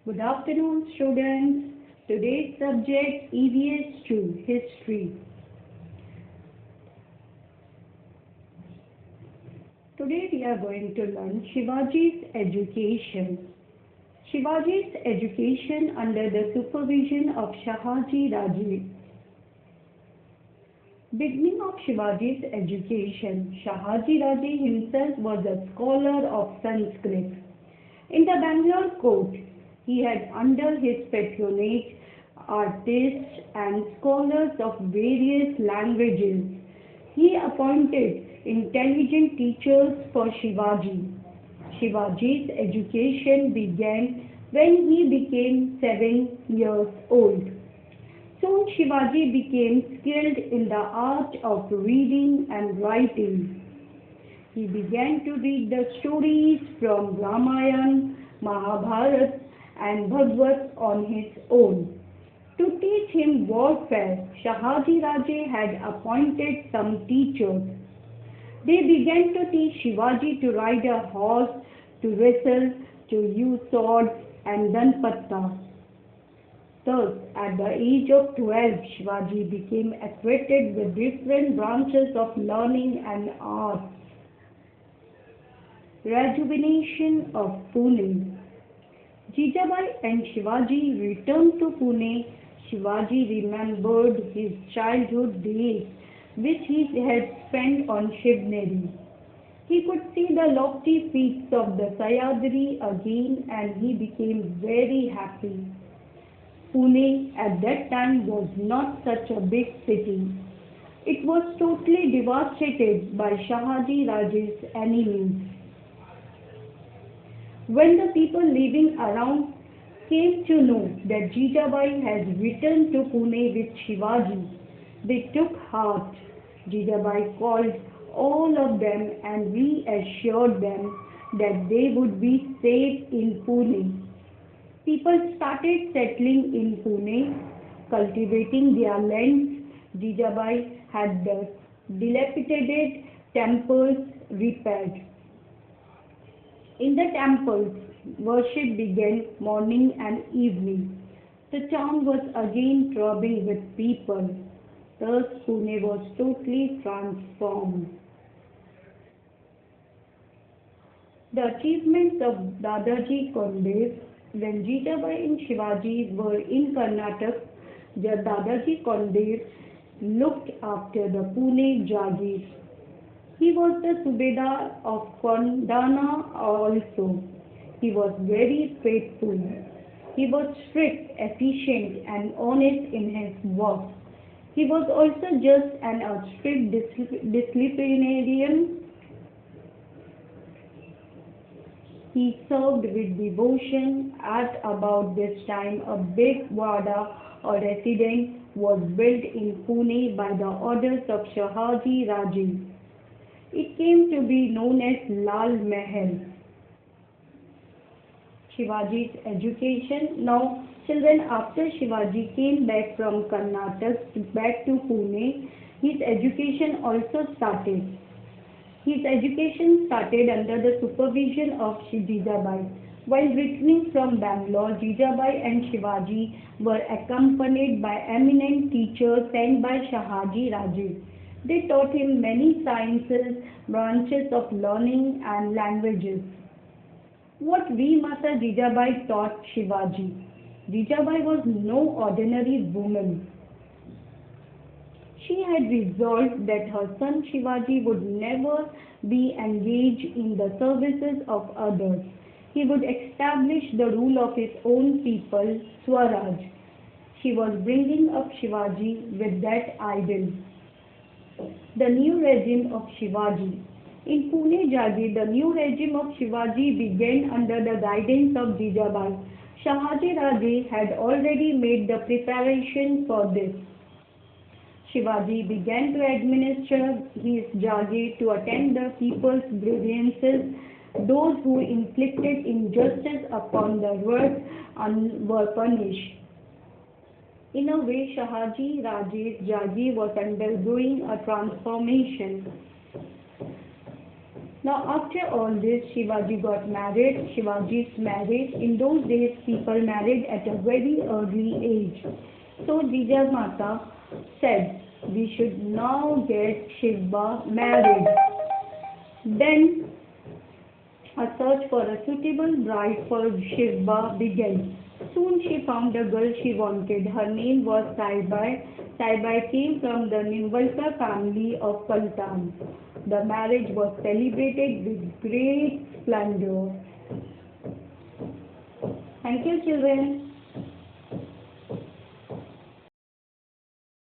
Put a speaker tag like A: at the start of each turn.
A: Good afternoon, students. Today's subject EVS 2 History. Today we are going to learn Shivaji's education. Shivaji's education under the supervision of Shahaji Raje. Beginning of Shivaji's education, Shahaji Raje himself was a scholar of Sanskrit. In the Bangalore court, he had under his patronage artists and scholars of various languages. He appointed intelligent teachers for Shivaji. Shivaji's education began when he became 7 years old. Soon Shivaji became skilled in the art of reading and writing. He began to read the stories from Ramayana, Mahabharata and Bhagavad on his own. To teach him warfare, Shahaji Raje had appointed some teachers. They began to teach Shivaji to ride a horse, to wrestle, to use swords and danpatta. Thus, at the age of 12, Shivaji became acquainted with different branches of learning and art. Rejuvenation of Pune. Jijabai and Shivaji returned to Pune. Shivaji remembered his childhood days which he had spent on Shivneri. He could see the lofty peaks of the Sahyadri again and he became very happy. Pune at that time was not such a big city. It was totally devastated by Shahaji Raje's enemies. When the people living around came to know that Jijabai had returned to Pune with Shivaji, they took heart. Jijabai called all of them and reassured them that they would be safe in Pune. People started settling in Pune, cultivating their lands. Jijabai had the dilapidated temples repaired. In the temples, worship began morning and evening. The town was again throbbing with people. Thus, Pune was totally transformed. The achievements of Dadaji Kondev. When Jijabai and Shivaji were in Karnataka, Dadaji Kondev looked after the Pune Jagir. He was the Subedar of Kondana also. He was very faithful. He was strict, efficient and honest in his work. He was also just and a strict disciplinarian. He served with devotion. At about this time, a big Wada or residence was built in Pune by the orders of Shahaji Raje. It came to be known as Lal Mahal. Shivaji's education. Now, children, after Shivaji came back from Karnataka back to Pune, his education also started. His education started under the supervision of Jijabai. While returning from Bangalore, Jijabai and Shivaji were accompanied by eminent teachers sent by Shahaji Raje. They taught him many sciences, branches of learning and languages. What V-Mata Jijabai taught Shivaji. Jijabai was no ordinary woman. She had resolved that her son Shivaji would never be engaged in the services of others. He would establish the rule of his own people, Swaraj. She was bringing up Shivaji with that ideal. The new regime of Shivaji. In Pune Jagir, the new regime of Shivaji began under the guidance of Jijabai. Shahaji Raje had already made the preparation for this. Shivaji began to administer his Jagir to attend the people's grievances. Those who inflicted injustice upon the world were punished. In a way, Shahaji Raje's Jagir was undergoing a transformation. Now after all this, Shivaji got married. Shivaji's marriage, in those days people married at a very early age. So Jijamata said, we should now get Shiva married. Then a search for a suitable bride for Shiva began. Soon she found the girl she wanted. Her name was Saibai. Saibai came from the Nimbalkar family of Paltan. The marriage was celebrated with great splendor. Thank you, children.